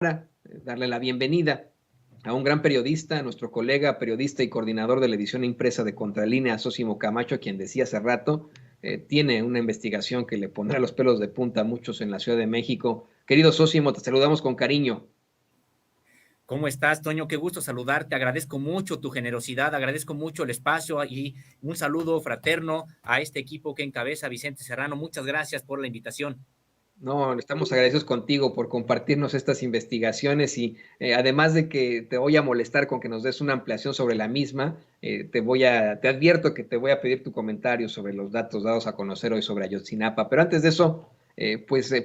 Darle la bienvenida a un gran periodista, nuestro colega, periodista y coordinador de la edición impresa de Contralínea, Sósimo Camacho, quien decía hace rato, tiene una investigación que le pondrá los pelos de punta a muchos en la Ciudad de México. Querido Sósimo, te saludamos con cariño. ¿Cómo estás, Toño? Qué gusto saludarte. Agradezco mucho tu generosidad, agradezco mucho el espacio y un saludo fraterno a este equipo que encabeza Vicente Serrano. Muchas gracias por la invitación. No, estamos agradecidos contigo por compartirnos estas investigaciones y además de que te voy a molestar con que nos des una ampliación sobre la misma, te advierto que te voy a pedir tu comentario sobre los datos dados a conocer hoy sobre Ayotzinapa. Pero antes de eso,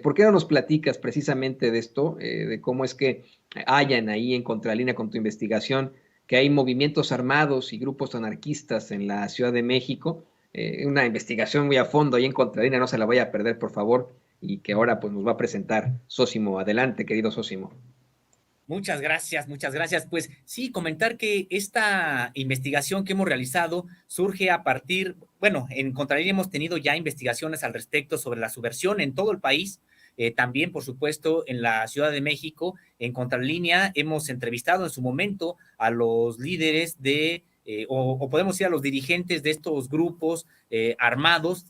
¿por qué no nos platicas precisamente de esto, de cómo es que hayan ahí en contralínea con tu investigación que hay movimientos armados y grupos anarquistas en la Ciudad de México? Una investigación muy a fondo ahí en contralínea, no se la vaya a perder, por favor, y que ahora pues nos va a presentar Sósimo. Adelante, querido Sósimo. Muchas gracias, muchas gracias. Pues sí, comentar que esta investigación que hemos realizado surge a partir, bueno, en Contralínea hemos tenido ya investigaciones al respecto sobre la subversión en todo el país, también, por supuesto, en la Ciudad de México. En Contralínea hemos entrevistado en su momento a los líderes o podemos decir a los dirigentes de estos grupos armados,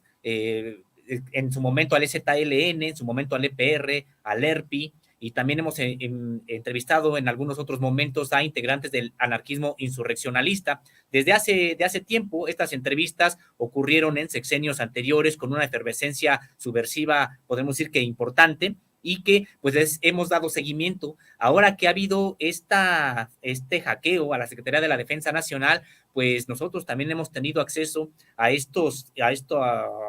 en su momento al EZLN, en su momento al EPR, al ERPI, y también hemos entrevistado en algunos otros momentos a integrantes del anarquismo insurreccionalista. De hace tiempo, estas entrevistas ocurrieron en sexenios anteriores con una efervescencia subversiva, podemos decir que importante, y que pues hemos dado seguimiento. Ahora que ha habido este hackeo a la Secretaría de la Defensa Nacional, pues nosotros también hemos tenido acceso a estos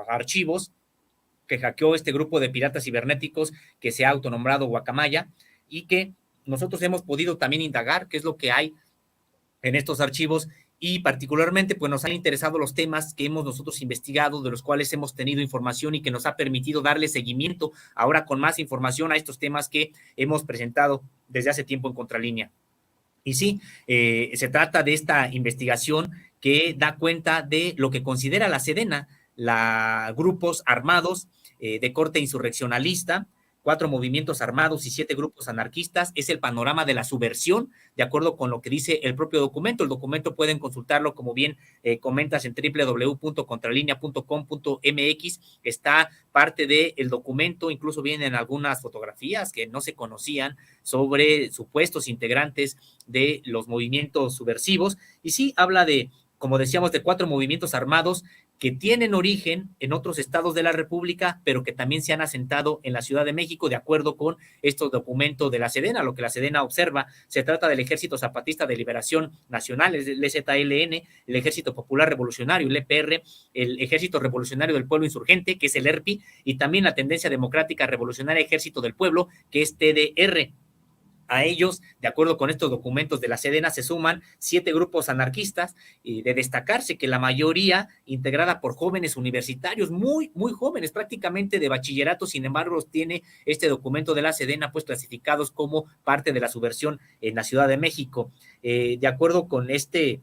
archivos que hackeó este grupo de piratas cibernéticos que se ha autonombrado Guacamaya, y que nosotros hemos podido también indagar qué es lo que hay en estos archivos, y particularmente pues nos han interesado los temas que hemos nosotros investigado, de los cuales hemos tenido información y que nos ha permitido darle seguimiento ahora con más información a estos temas que hemos presentado desde hace tiempo en Contralínea. Y sí, se trata de esta investigación que da cuenta de lo que considera la Sedena, grupos armados de corte insurreccionalista, 4 movimientos armados y 7 grupos anarquistas. Es el panorama de la subversión, de acuerdo con lo que dice el propio documento. El documento pueden consultarlo, como bien comentas, en www.contralinea.com.mx. Está parte del documento, incluso vienen algunas fotografías que no se conocían sobre supuestos integrantes de los movimientos subversivos. Y sí, habla de, como decíamos, de 4 movimientos armados que tienen origen en otros estados de la República, pero que también se han asentado en la Ciudad de México, de acuerdo con estos documentos de la Sedena. Lo que la Sedena observa, se trata del Ejército Zapatista de Liberación Nacional, el EZLN, el Ejército Popular Revolucionario, el EPR, el Ejército Revolucionario del Pueblo Insurgente, que es el ERPI, y también la Tendencia Democrática Revolucionaria Ejército del Pueblo, que es TDR. A ellos, de acuerdo con estos documentos de la Sedena, se suman 7 grupos anarquistas, y de destacarse que la mayoría integrada por jóvenes universitarios, muy, muy jóvenes, prácticamente de bachillerato. Sin embargo, los tiene este documento de la Sedena pues clasificados como parte de la subversión en la Ciudad de México. De acuerdo con este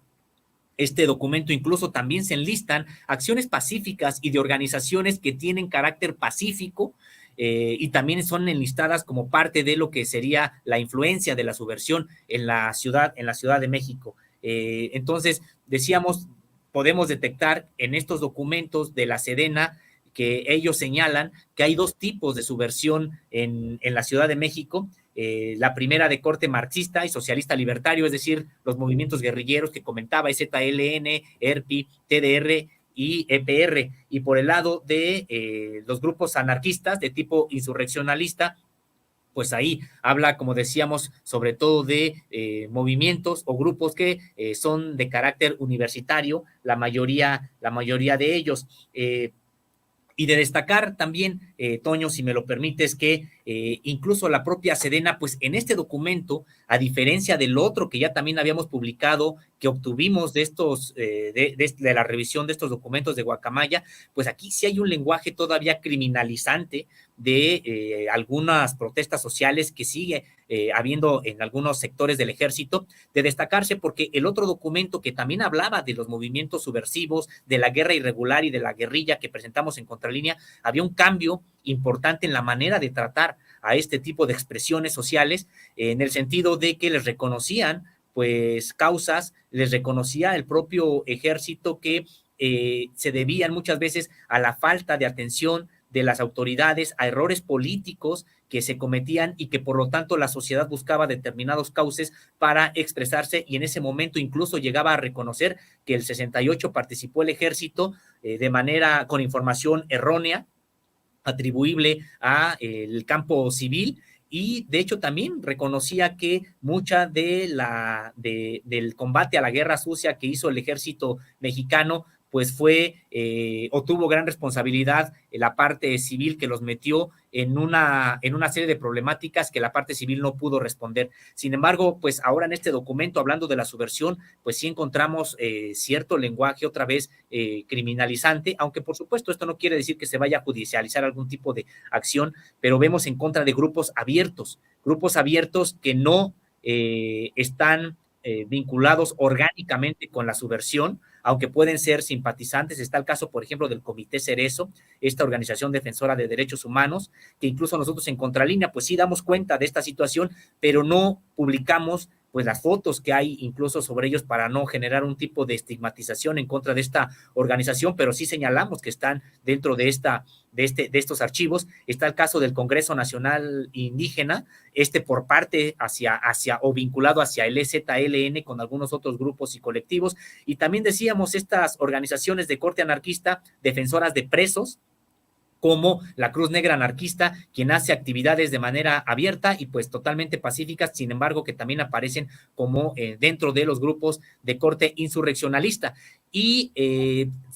documento, incluso también se enlistan acciones pacíficas y de organizaciones que tienen carácter pacífico, y también son enlistadas como parte de lo que sería la influencia de la subversión en la Ciudad de México. Entonces, decíamos, podemos detectar en estos documentos de la Sedena que ellos señalan que hay 2 tipos de subversión en la Ciudad de México. La primera de corte marxista y socialista libertario, es decir, los movimientos guerrilleros que comentaba, ZLN, ERPI, TDR y EPR. Y por el lado de los grupos anarquistas de tipo insurreccionalista, pues ahí habla, como decíamos, sobre todo de movimientos o grupos que son de carácter universitario, la mayoría de ellos. Y de destacar también, Toño, si me lo permites, que incluso la propia Sedena, pues en este documento, a diferencia del otro que ya también habíamos publicado, que obtuvimos de estos, de la revisión de estos documentos de Guacamaya, pues aquí sí hay un lenguaje todavía criminalizante de algunas protestas sociales que sigue habiendo en algunos sectores del ejército, de destacarse porque el otro documento que también hablaba de los movimientos subversivos, de la guerra irregular y de la guerrilla que presentamos en Contralínea, había un cambio importante en la manera de tratar a este tipo de expresiones sociales, en el sentido de que les reconocían pues causas, les reconocía el propio ejército que se debían muchas veces a la falta de atención de las autoridades, a errores políticos que se cometían y que por lo tanto la sociedad buscaba determinados cauces para expresarse, y en ese momento incluso llegaba a reconocer que el 68 participó el ejército de manera con información errónea, atribuible a el campo civil, y de hecho también reconocía que mucha del combate a la guerra sucia que hizo el ejército mexicano pues fue o tuvo gran responsabilidad en la parte civil, que los metió en una serie de problemáticas que la parte civil no pudo responder. Sin embargo, pues ahora en este documento, hablando de la subversión, pues sí encontramos cierto lenguaje otra vez criminalizante, aunque por supuesto esto no quiere decir que se vaya a judicializar algún tipo de acción, pero vemos en contra de grupos abiertos que no están vinculados orgánicamente con la subversión, aunque pueden ser simpatizantes. Está el caso, por ejemplo, del Comité Cerezo, esta organización defensora de derechos humanos, que incluso nosotros en Contralínea, pues sí damos cuenta de esta situación, pero no publicamos pues las fotos que hay incluso sobre ellos para no generar un tipo de estigmatización en contra de esta organización, pero sí señalamos que están dentro de estos archivos. Está el caso del Congreso Nacional Indígena, por parte hacia o vinculado hacia el EZLN con algunos otros grupos y colectivos, y también decíamos estas organizaciones de corte anarquista, defensoras de presos, como la Cruz Negra Anarquista, quien hace actividades de manera abierta y pues totalmente pacíficas, sin embargo que también aparecen como dentro de los grupos de corte insurreccionalista. Y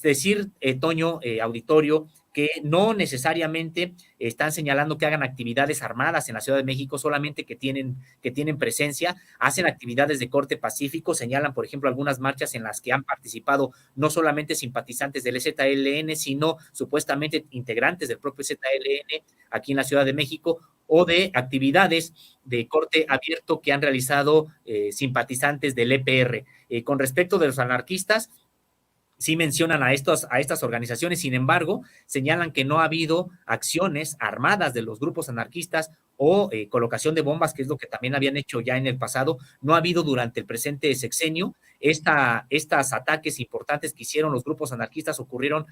decir, Toño, auditorio, que no necesariamente están señalando que hagan actividades armadas en la Ciudad de México, solamente que tienen presencia, hacen actividades de corte pacífico, señalan, por ejemplo, algunas marchas en las que han participado no solamente simpatizantes del ZLN, sino supuestamente integrantes del propio ZLN aquí en la Ciudad de México, o de actividades de corte abierto que han realizado simpatizantes del EPR. Con respecto de los anarquistas, sí mencionan a estas organizaciones, sin embargo, señalan que no ha habido acciones armadas de los grupos anarquistas o colocación de bombas, que es lo que también habían hecho ya en el pasado. No ha habido durante el presente sexenio. Estos ataques importantes que hicieron los grupos anarquistas ocurrieron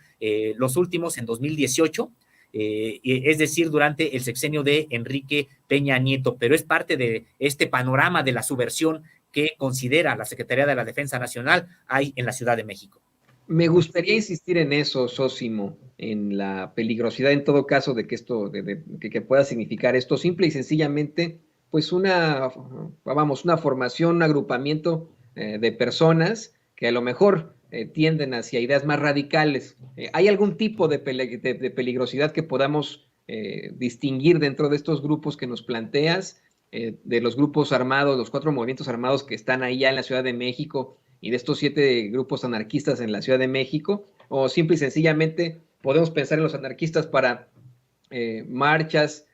los últimos en 2018, es decir, durante el sexenio de Enrique Peña Nieto, pero es parte de este panorama de la subversión que considera la Secretaría de la Defensa Nacional hay en la Ciudad de México. Me gustaría insistir en eso, Sósimo, en la peligrosidad en todo caso de que esto, que pueda significar esto, simple y sencillamente, pues una formación, un agrupamiento de personas que a lo mejor tienden hacia ideas más radicales. ¿Hay algún tipo de peligrosidad que podamos distinguir dentro de estos grupos que nos planteas, de los grupos armados, los 4 movimientos armados que están ahí ya en la Ciudad de México, y de estos 7 grupos anarquistas en la Ciudad de México? O simple y sencillamente podemos pensar en los anarquistas para marchas,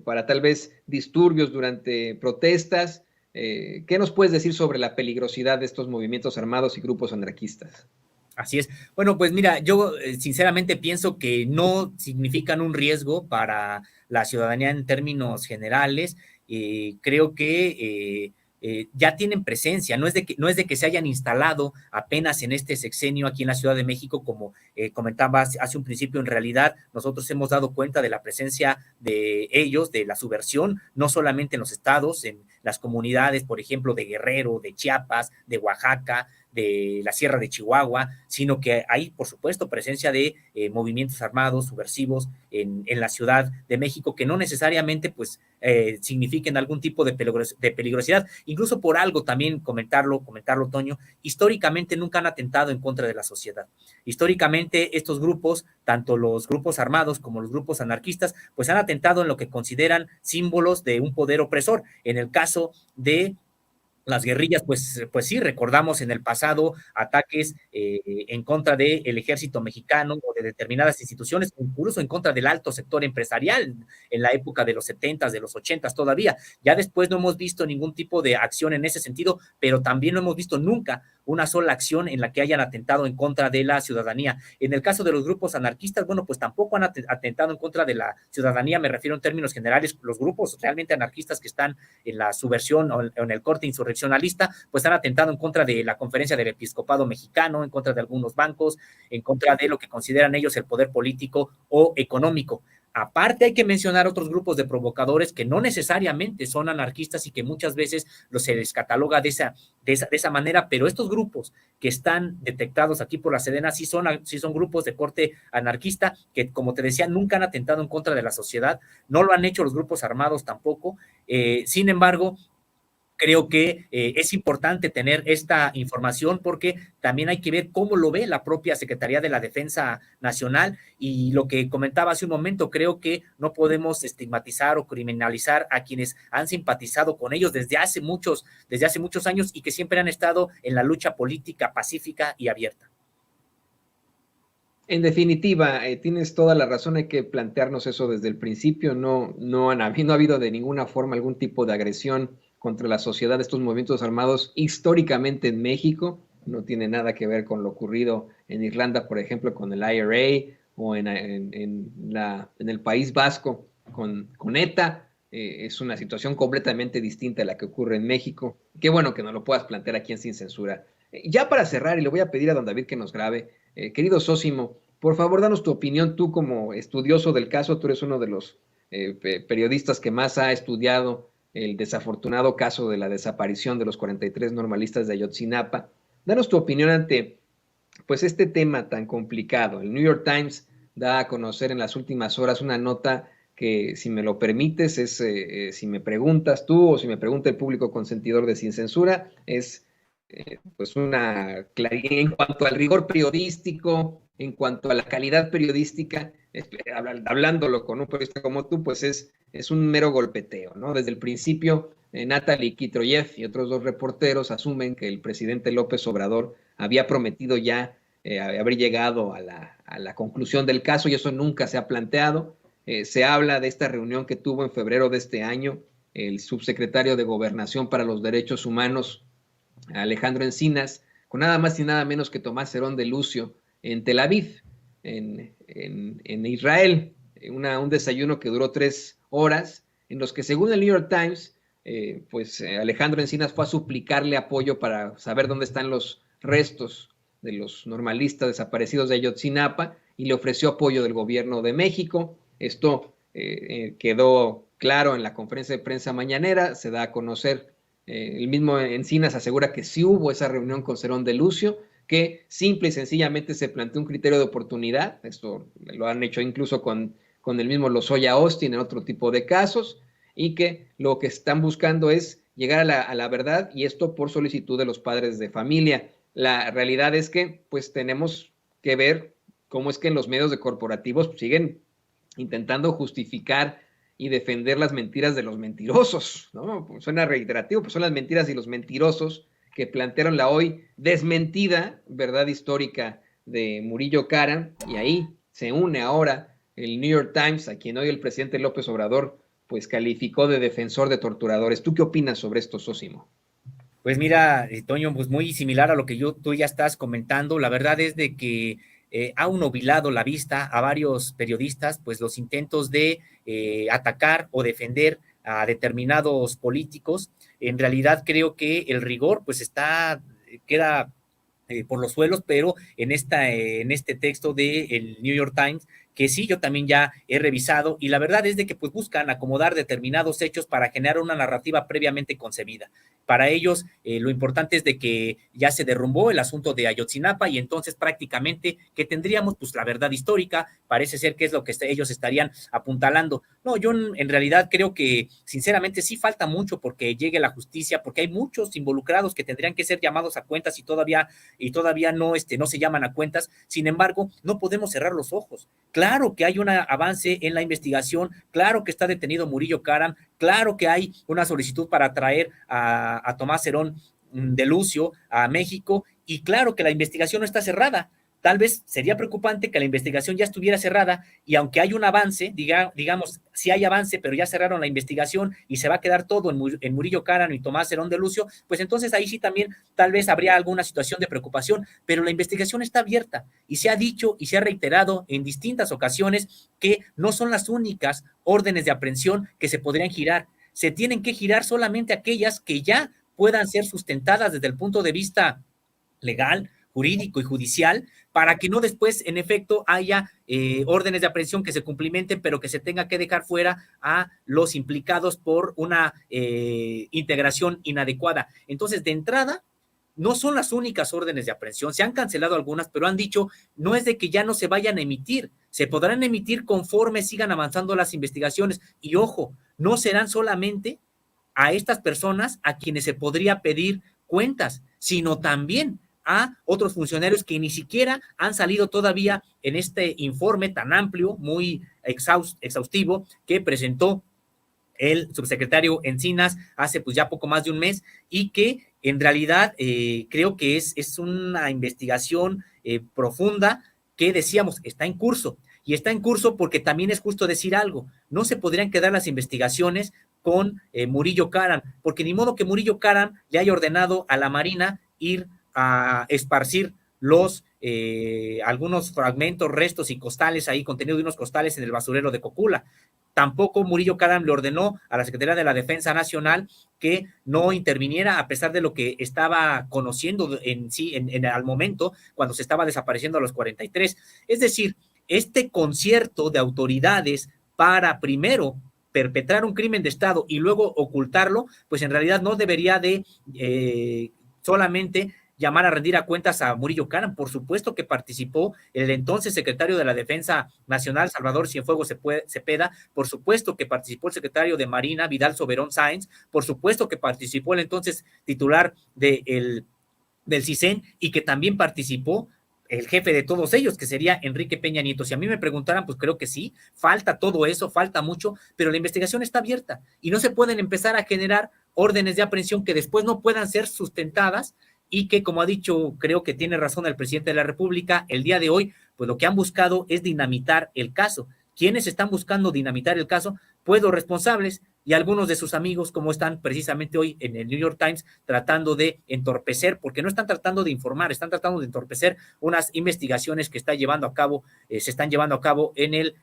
para tal vez disturbios durante protestas? ¿Qué nos puedes decir sobre la peligrosidad de estos movimientos armados y grupos anarquistas? Así es. Bueno, pues mira, yo sinceramente pienso que no significan un riesgo para la ciudadanía en términos generales. Creo que ya tienen presencia, no es de que se hayan instalado apenas en este sexenio aquí en la Ciudad de México, como comentaba hace un principio. En realidad nosotros hemos dado cuenta de la presencia de ellos, de la subversión, no solamente en los estados, en las comunidades, por ejemplo, de Guerrero, de Chiapas, de Oaxaca, de la Sierra de Chihuahua, sino que hay, por supuesto, presencia de movimientos armados, subversivos en la Ciudad de México, que no necesariamente pues signifiquen algún tipo de peligrosidad. Incluso por algo también comentarlo, Toño, históricamente nunca han atentado en contra de la sociedad. Históricamente estos grupos, tanto los grupos armados como los grupos anarquistas, pues han atentado en lo que consideran símbolos de un poder opresor. En el caso de las guerrillas, pues sí, recordamos en el pasado ataques en contra del ejército mexicano o de determinadas instituciones, incluso en contra del alto sector empresarial en la época de los 70s, de los 80s todavía. Ya después no hemos visto ningún tipo de acción en ese sentido, pero también no hemos visto nunca una sola acción en la que hayan atentado en contra de la ciudadanía. En el caso de los grupos anarquistas, bueno, pues tampoco han atentado en contra de la ciudadanía, me refiero en términos generales, los grupos realmente anarquistas que están en la subversión o en el corte insurreccionalista, pues han atentado en contra de la Conferencia del Episcopado Mexicano, en contra de algunos bancos, en contra de lo que consideran ellos el poder político o económico. Aparte hay que mencionar otros grupos de provocadores que no necesariamente son anarquistas y que muchas veces se les cataloga de esa manera, pero estos grupos que están detectados aquí por la Sedena sí son grupos de corte anarquista que, como te decía, nunca han atentado en contra de la sociedad, no lo han hecho los grupos armados tampoco. Sin embargo, creo que es importante tener esta información porque también hay que ver cómo lo ve la propia Secretaría de la Defensa Nacional, y lo que comentaba hace un momento, creo que no podemos estigmatizar o criminalizar a quienes han simpatizado con ellos desde hace muchos años y que siempre han estado en la lucha política pacífica y abierta. En definitiva, tienes toda la razón, hay que plantearnos eso desde el principio, no ha habido de ninguna forma algún tipo de agresión contra la sociedad de estos movimientos armados históricamente en México, no tiene nada que ver con lo ocurrido en Irlanda, por ejemplo, con el IRA o en el País Vasco con ETA. Es una situación completamente distinta a la que ocurre en México. Qué bueno que nos lo puedas plantear aquí en Sin Censura. Ya para cerrar, y le voy a pedir a don David que nos grabe, querido Sósimo, por favor, danos tu opinión, tú como estudioso del caso, tú eres uno de los periodistas que más ha estudiado el desafortunado caso de la desaparición de los 43 normalistas de Ayotzinapa. Danos tu opinión ante pues este tema tan complicado. El New York Times da a conocer en las últimas horas una nota que, si me lo permites, si me preguntas tú o si me pregunta el público consentidor de Sin Censura, es pues una claridad en cuanto al rigor periodístico, en cuanto a la calidad periodística, hablándolo con un periodista como tú, pues es un mero golpeteo, ¿no? Desde el principio, Natalie Kitroyev y otros dos reporteros asumen que el presidente López Obrador había prometido ya haber llegado a la conclusión del caso, y eso nunca se ha planteado. Se habla de esta reunión que tuvo en febrero de este año el subsecretario de Gobernación para los Derechos Humanos, Alejandro Encinas, con nada más y nada menos que Tomás Herón de Lucio en Tel Aviv, en Israel, un desayuno que duró 3 horas, en los que, según el New York Times, Alejandro Encinas fue a suplicarle apoyo para saber dónde están los restos de los normalistas desaparecidos de Ayotzinapa, y le ofreció apoyo del gobierno de México. Esto quedó claro en la conferencia de prensa mañanera, se da a conocer. El mismo Encinas asegura que sí hubo esa reunión con Cerón de Lucio, que simple y sencillamente se planteó un criterio de oportunidad. Esto lo han hecho incluso con el mismo Lozoya Austin en otro tipo de casos, y que lo que están buscando es llegar a la verdad, y esto por solicitud de los padres de familia. La realidad es que pues tenemos que ver cómo es que en los medios de corporativos siguen intentando justificar y defender las mentiras de los mentirosos, ¿no? Pues suena reiterativo, pues son las mentiras y los mentirosos que plantearon la hoy desmentida verdad histórica de Murillo Karam, y ahí se une ahora el New York Times, a quien hoy el presidente López Obrador pues calificó de defensor de torturadores. ¿Tú qué opinas sobre esto, Sósimo? Pues mira, Toño, pues muy similar a lo que tú ya estás comentando. La verdad es de que ha nubilado la vista a varios periodistas, pues los intentos de atacar o defender a determinados políticos. En realidad creo que el rigor pues queda por los suelos, pero en este texto del New York Times, que sí, yo también ya he revisado, y la verdad es de que pues buscan acomodar determinados hechos para generar una narrativa previamente concebida. Para ellos, lo importante es de que ya se derrumbó el asunto de Ayotzinapa, y entonces prácticamente que tendríamos pues la verdad histórica, parece ser que es lo que ellos estarían apuntalando. No, yo en realidad creo que sinceramente sí falta mucho porque llegue la justicia, porque hay muchos involucrados que tendrían que ser llamados a cuentas y todavía no se llaman a cuentas. Sin embargo, no podemos cerrar los ojos. Claro que hay un avance en la investigación, claro que está detenido Murillo Karam, claro que hay una solicitud para traer a Tomás Herón de Lucio a México, y claro que la investigación no está cerrada, tal vez sería preocupante que la investigación ya estuviera cerrada y aunque hay un avance, digamos, sí hay avance, pero ya cerraron la investigación y se va a quedar todo en Murillo Karam y Tomás Herón de Lucio, pues entonces ahí sí también tal vez habría alguna situación de preocupación, pero la investigación está abierta y se ha dicho y se ha reiterado en distintas ocasiones que no son las únicas órdenes de aprehensión que se podrían girar. Se tienen que girar solamente aquellas que ya puedan ser sustentadas desde el punto de vista legal, jurídico y judicial, para que no después, en efecto, haya órdenes de aprehensión que se cumplimenten, pero que se tenga que dejar fuera a los implicados por una integración inadecuada. Entonces, de entrada, no son las únicas órdenes de aprehensión, se han cancelado algunas, pero han dicho, no es de que ya no se vayan a emitir, se podrán emitir conforme sigan avanzando las investigaciones. Y ojo, no serán solamente a estas personas a quienes se podría pedir cuentas, sino también a otros funcionarios que ni siquiera han salido todavía en este informe tan amplio, muy exhaustivo, que presentó el subsecretario Encinas hace pues ya poco más de un mes y que en realidad creo que es una investigación profunda que decíamos está en curso. Y está en curso porque también es justo decir algo, no se podrían quedar las investigaciones con Murillo Karam, porque ni modo que Murillo Karam le haya ordenado a la Marina ir a esparcir algunos fragmentos, restos y costales ahí, contenido de unos costales en el basurero de Cocula. Tampoco Murillo Karam le ordenó a la Secretaría de la Defensa Nacional que no interviniera a pesar de lo que estaba conociendo en sí al momento cuando se estaba desapareciendo a los 43. Es decir, este concierto de autoridades para primero perpetrar un crimen de Estado y luego ocultarlo, pues en realidad no debería de solamente llamar a rendir a cuentas a Murillo Karam. Por supuesto que participó el entonces secretario de la Defensa Nacional, Salvador Cienfuegos Cepeda, por supuesto que participó el secretario de Marina, Vidal Soberón Sáenz, por supuesto que participó el entonces titular del CISEN y que también participó el jefe de todos ellos, que sería Enrique Peña Nieto. Si a mí me preguntaran, pues creo que sí, falta todo eso, falta mucho, pero la investigación está abierta y no se pueden empezar a generar órdenes de aprehensión que después no puedan ser sustentadas y que, como ha dicho, creo que tiene razón el presidente de la República, el día de hoy, pues lo que han buscado es dinamitar el caso. ¿Quiénes están buscando dinamitar el caso? Pues los responsables y algunos de sus amigos, como están precisamente hoy en el New York Times, tratando de entorpecer, porque no están tratando de informar, están tratando de entorpecer unas investigaciones que está llevando a cabo, se están llevando a cabo en el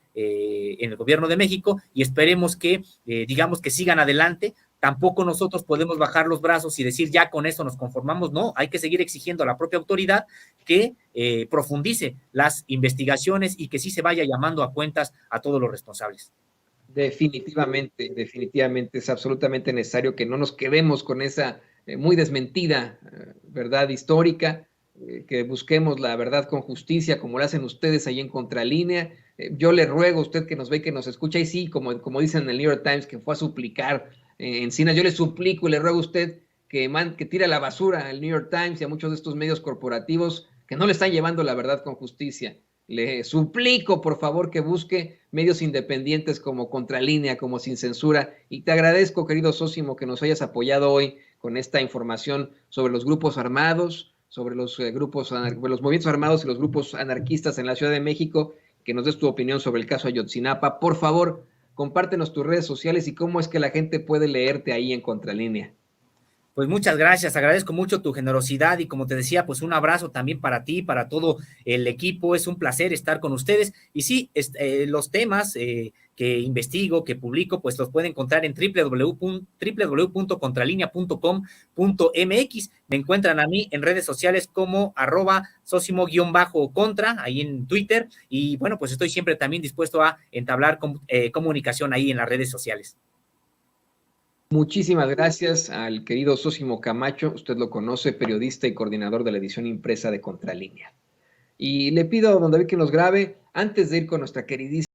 gobierno de México, y esperemos que, digamos, que sigan adelante. Tampoco nosotros podemos bajar los brazos y decir ya con eso nos conformamos, no, hay que seguir exigiendo a la propia autoridad que profundice las investigaciones y que sí se vaya llamando a cuentas a todos los responsables. Definitivamente, definitivamente es absolutamente necesario que no nos quedemos con esa muy desmentida verdad histórica, que busquemos la verdad con justicia, como lo hacen ustedes ahí en Contralínea. Yo le ruego a usted que nos ve, que nos escucha, y sí, como dicen en el New York Times, que fue a suplicar Encinas, yo le suplico y le ruego a usted que tire a la basura al New York Times y a muchos de estos medios corporativos que no le están llevando la verdad con justicia. Le suplico, por favor, que busque medios independientes como Contralínea, como Sin Censura, y te agradezco, querido Sósimo, que nos hayas apoyado hoy con esta información sobre los grupos armados, sobre los movimientos armados y los grupos anarquistas en la Ciudad de México, que nos des tu opinión sobre el caso Ayotzinapa. Por favor, compártenos tus redes sociales y cómo es que la gente puede leerte ahí en Contralínea. Pues muchas gracias, agradezco mucho tu generosidad y como te decía, pues un abrazo también para ti, para todo el equipo, es un placer estar con ustedes y sí, los temas que investigo, que publico, pues los pueden encontrar en www.contralinea.com.mx. Me encuentran a mí en redes sociales como @sosimo_contra, ahí en Twitter, y bueno, pues estoy siempre también dispuesto a entablar comunicación ahí en las redes sociales. Muchísimas gracias al querido Sósimo Camacho, usted lo conoce, periodista y coordinador de la edición impresa de Contralínea. Y le pido a don David que nos grabe, antes de ir con nuestra queridísima